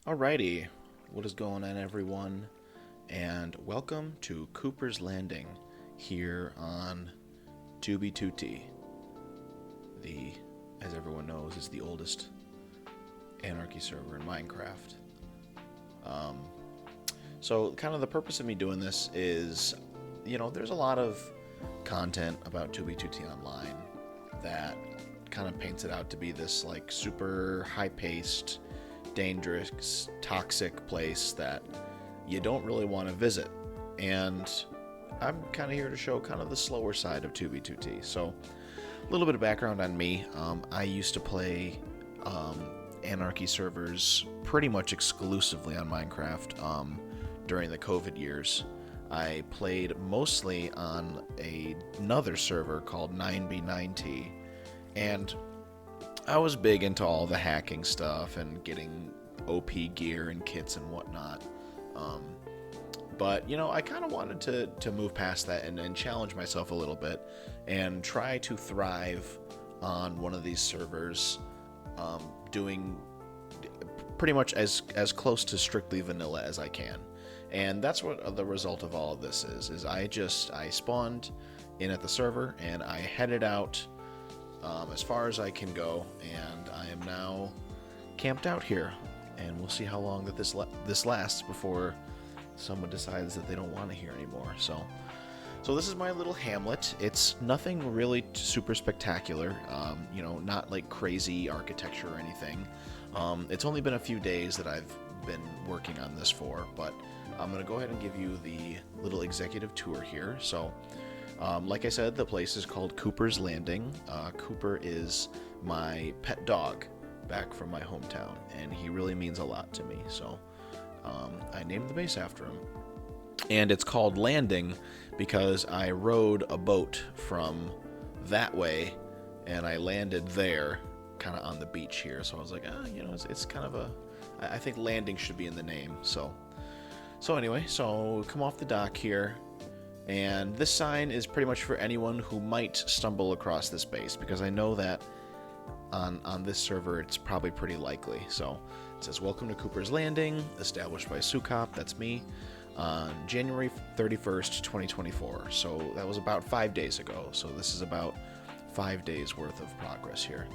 Alrighty, what is going on, everyone? And welcome to Cooper's Landing here on 2B2T. The, as everyone knows, is the oldest Anarchy server in Minecraft. So, kind of the purpose of me doing this is, there's a lot of content about 2B2T online that kind of paints it out to be this, like, super high-paced, dangerous, toxic place that you don't really want to visit. And I'm kind of here to show kind of the slower side of 2B2T. So, a little bit of background on me. I used to play Anarchy servers pretty much exclusively on Minecraft during the COVID years. I played mostly on another server called 9B9T, and I was big into all the hacking stuff and getting OP gear and kits and whatnot. But, I kind of wanted to move past that and challenge myself a little bit and try to thrive on one of these servers, doing pretty much as close to strictly vanilla as I can. And that's what the result of all of this is I spawned in at the server and I headed out as far as I can go, and I am now camped out here, and we'll see how long that this lasts before someone decides that they don't want to hear anymore. So this is my little hamlet. It's nothing really super spectacular, not like crazy architecture or anything. It's only been a few days that I've been working on this for, but I'm going to go ahead and give you the little executive tour here. So, like I said, the place is called Cooper's Landing. Cooper is my pet dog back from my hometown, and he really means a lot to me. So, I named the base after him. And it's called Landing because I rowed a boat from that way, and I landed there, kind of on the beach here. So I was like, it's kind of I think landing should be in the name. So anyway, so come off the dock here. And this sign is pretty much for anyone who might stumble across this base, because I know that on this server it's probably pretty likely. So it says, "Welcome to Cooper's Landing, established by Sukop," that's me, on January 31st, 2024. So that was about 5 days ago. So this is about 5 days worth of progress here.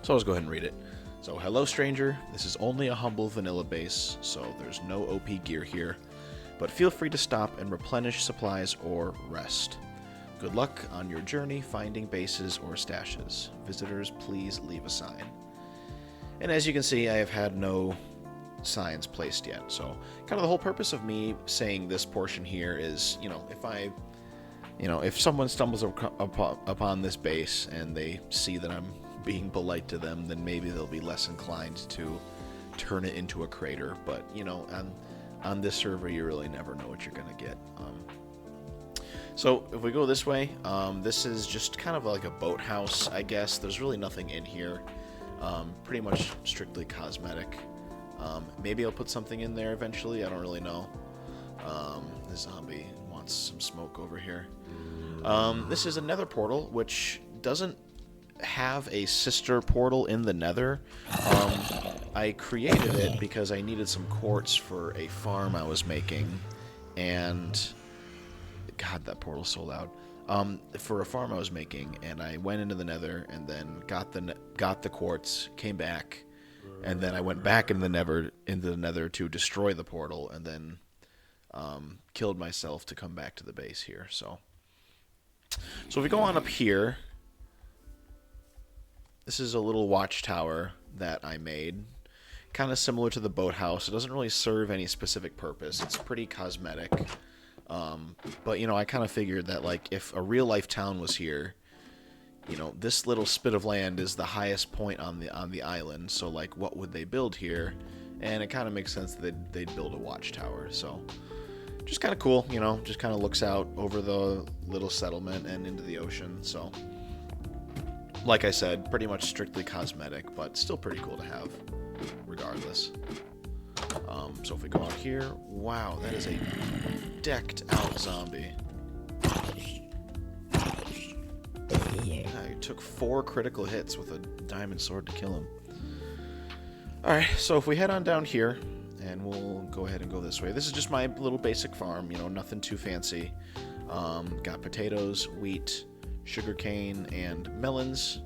So let's go ahead and read it. So, "Hello, stranger. This is only a humble vanilla base, so there's no OP gear here. But feel free to stop and replenish supplies or rest. Good luck on your journey finding bases or stashes. Visitors, please leave a sign." And as you can see, I have had no signs placed yet. So kind of the whole purpose of me saying this portion here is, if someone stumbles upon this base and they see that I'm being polite to them, then maybe they'll be less inclined to turn it into a crater. But, on this server, you really never know what you're going to get. So if we go this way, this is just kind of like a boathouse, I guess. There's really nothing in here. Pretty much strictly cosmetic. Maybe I'll put something in there eventually. I don't really know. The zombie wants some smoke over here. This is a nether portal, which doesn't have a sister portal in the nether. I created it because I needed some quartz for a farm I was making, and God, that portal's so loud. For a farm I was making, and I went into the nether and then got the quartz, came back, and then I went back into the nether to destroy the portal, and then killed myself to come back to the base here. So if we go on up here, this is a little watchtower that I made, kind of similar to the boathouse. It doesn't really serve any specific purpose. It's pretty cosmetic. But, I kind of figured that, like, if a real-life town was here, this little spit of land is the highest point on the island. So, like, what would they build here? And it kind of makes sense that they'd build a watchtower. So, just kind of cool, just kind of looks out over the little settlement and into the ocean. So, like I said, pretty much strictly cosmetic, but still pretty cool to have, regardless. So if we go out here, wow, that is a decked out zombie. I took 4 critical hits with a diamond sword to kill him. Alright, so if we head on down here, and we'll go ahead and go this way. This is just my little basic farm, you know, nothing too fancy. Got potatoes, wheat, sugarcane, and melons.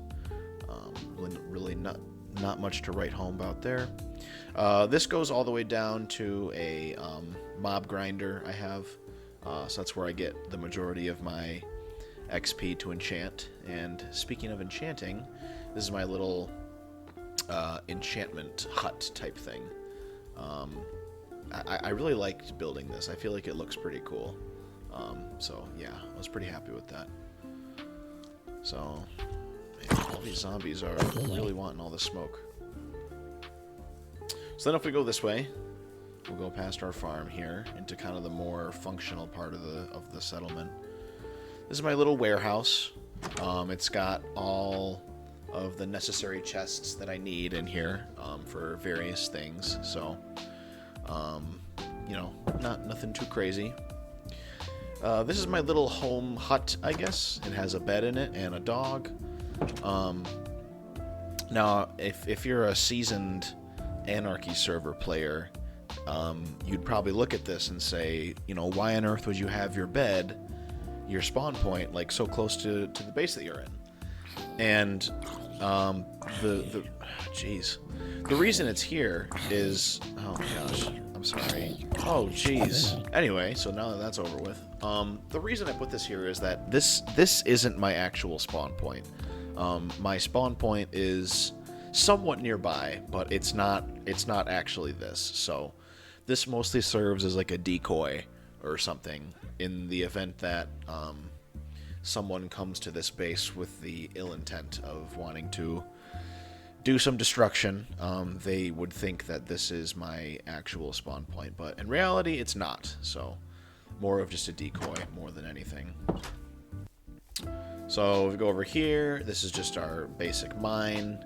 Really not much to write home about there. This goes all the way down to a mob grinder I have. So that's where I get the majority of my XP to enchant. And speaking of enchanting, this is my little enchantment hut type thing. I really liked building this. I feel like it looks pretty cool. So yeah, I was pretty happy with that. So man, all these zombies are really wanting all the smoke. So then if we go this way, we'll go past our farm here into kind of the more functional part of the settlement. This is my little warehouse. It's got all of the necessary chests that I need in here for various things. So, you know, nothing too crazy. This is my little home hut, I guess. It has a bed in it and a dog. Now, if you're a seasoned Anarchy server player, you'd probably look at this and say, you know, why on earth would you have your bed, your spawn point, like so close to the base that you're in? And jeez, the reason it's here is, oh my gosh, I'm sorry. Oh jeez. Anyway, so now that that's over with, the reason I put this here is that this isn't my actual spawn point. My spawn point is somewhat nearby, but it's not actually this. So this mostly serves as like a decoy or something in the event that someone comes to this base with the ill intent of wanting to do some destruction. They would think that this is my actual spawn point, but in reality it's not. So more of just a decoy more than anything. So if we go over here, this is just our basic mine.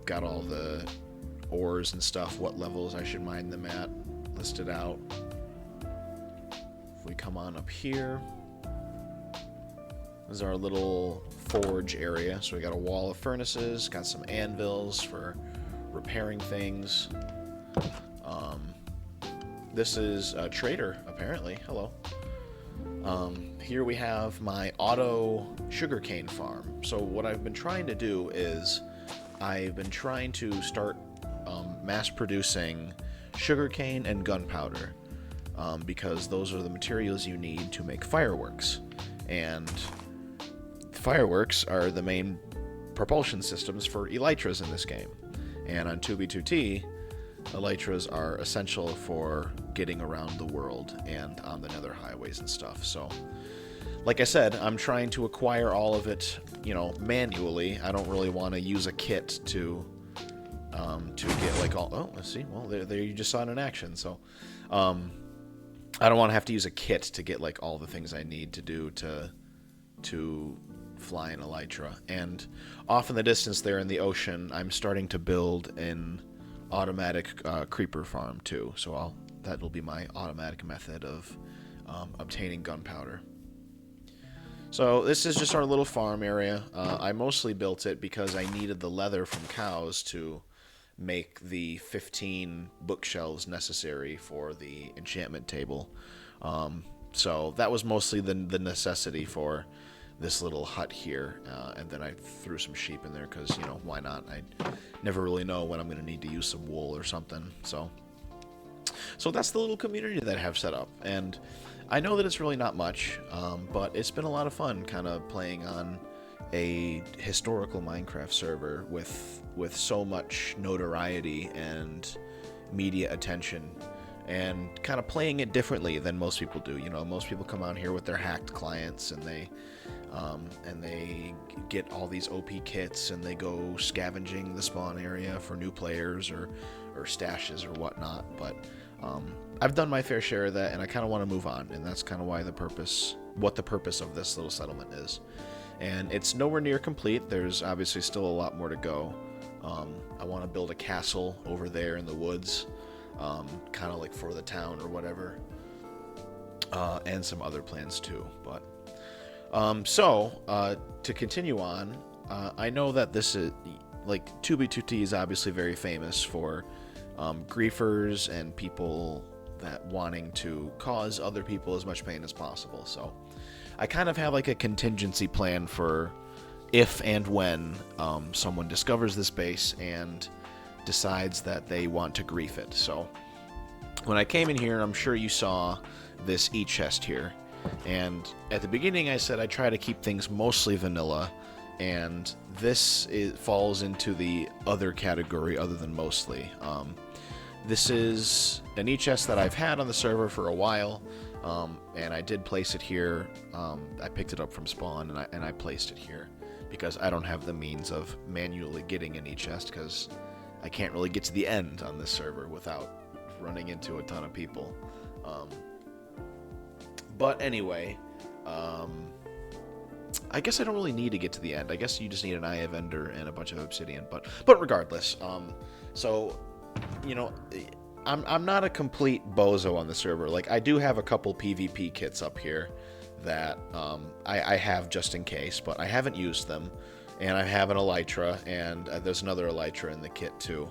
Got all the ores and stuff, what levels I should mine them at, listed out. If we come on up here, this is our little forge area. So we got a wall of furnaces, got some anvils for repairing things. This is a trader, apparently. Hello. Here we have my auto sugarcane farm. So what I've been trying to do is I've been trying to start mass producing sugarcane and gunpowder because those are the materials you need to make fireworks. And fireworks are the main propulsion systems for elytras in this game. And on 2B2T, elytras are essential for getting around the world and on the nether highways and stuff. So, like I said, I'm trying to acquire all of it, you know, manually. I don't really want to use a kit to get like all. Oh, let's see. Well, there you just saw it in action. So, I don't want to have to use a kit to get like all the things I need to do to fly an elytra. And off in the distance there in the ocean, I'm starting to build an automatic creeper farm too. So that'll be my automatic method of obtaining gunpowder. So this is just our little farm area. I mostly built it because I needed the leather from cows to make the 15 bookshelves necessary for the enchantment table. So that was mostly the necessity for this little hut here, and then I threw some sheep in there because, you know, why not? I never really know when I'm going to need to use some wool or something. So that's the little community that I have set up, and I know that it's really not much, but it's been a lot of fun kind of playing on a historical Minecraft server with so much notoriety and media attention, and kind of playing it differently than most people do. You know, most people come out here with their hacked clients and they get all these OP kits and they go scavenging the spawn area for new players or stashes or whatnot. But I've done my fair share of that, and I kind of want to move on, and that's kind of why the purpose of this little settlement is. And it's nowhere near complete. There's obviously still a lot more to go. I want to build a castle over there in the woods, kind of like for the town or whatever, and some other plans too. But to continue on, I know that this is like 2B2T is obviously very famous for griefers and people that wanting to cause other people as much pain as possible. So I kind of have like a contingency plan for if and when someone discovers this base and decides that they want to grief it. So when I came in here, I'm sure you saw this e-chest here. And at the beginning I said I try to keep things mostly vanilla, and this falls into the other category other than mostly. This is an e-chest that I've had on the server for a while, and I did place it here. I picked it up from spawn, and I placed it here because I don't have the means of manually getting an e-chest, because I can't really get to the end on this server without running into a ton of people. But anyway, I guess I don't really need to get to the end. I guess you just need an Eye of Ender and a bunch of obsidian. But regardless, so you know, I'm not a complete bozo on the server. Like, I do have a couple PvP kits up here that I have just in case, but I haven't used them. And I have an Elytra, and there's another Elytra in the kit too.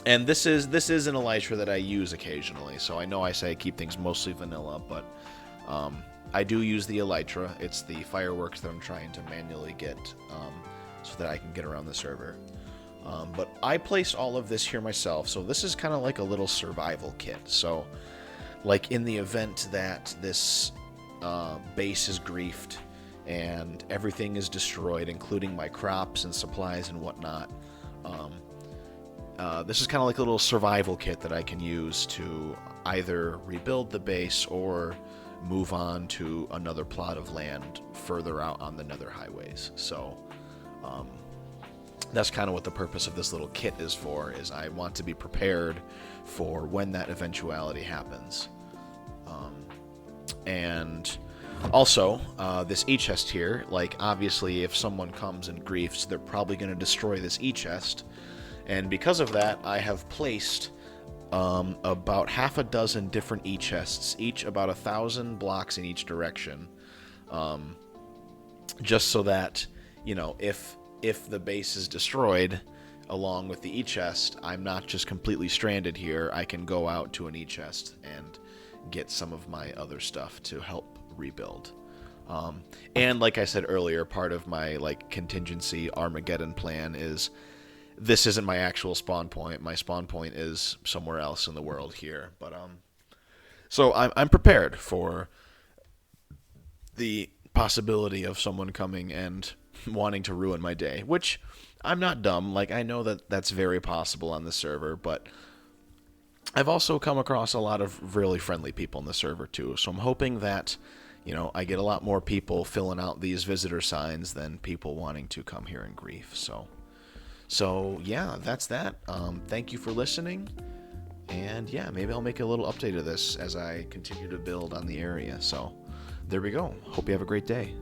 And this is an Elytra that I use occasionally, so I know I say I keep things mostly vanilla, but I do use the Elytra. It's the fireworks that I'm trying to manually get so that I can get around the server. But I placed all of this here myself, so this is kind of like a little survival kit. So, like, in the event that this base is griefed and everything is destroyed, including my crops and supplies and whatnot, this is kind of like a little survival kit that I can use to either rebuild the base or move on to another plot of land further out on the nether highways. So that's kind of what the purpose of this little kit is for, is I want to be prepared for when that eventuality happens. And also, this e-chest here, like, obviously if someone comes and griefs, they're probably going to destroy this e-chest. And because of that, I have placed about half a dozen different e-chests, each about 1,000 blocks in each direction, just so that, you know, if the base is destroyed along with the e-chest, I'm not just completely stranded here. I can go out to an e-chest and get some of my other stuff to help rebuild. And like I said earlier, part of my like contingency Armageddon plan is this isn't my actual spawn point. My spawn point is somewhere else in the world here. But so I'm prepared for the possibility of someone coming and wanting to ruin my day, which I'm not dumb. Like, I know that that's very possible on the server, but I've also come across a lot of really friendly people in the server too. So I'm hoping that, you know, I get a lot more people filling out these visitor signs than people wanting to come here and grief. So yeah, that's that. Thank you for listening. And yeah, maybe I'll make a little update of this as I continue to build on the area. So there we go. Hope you have a great day.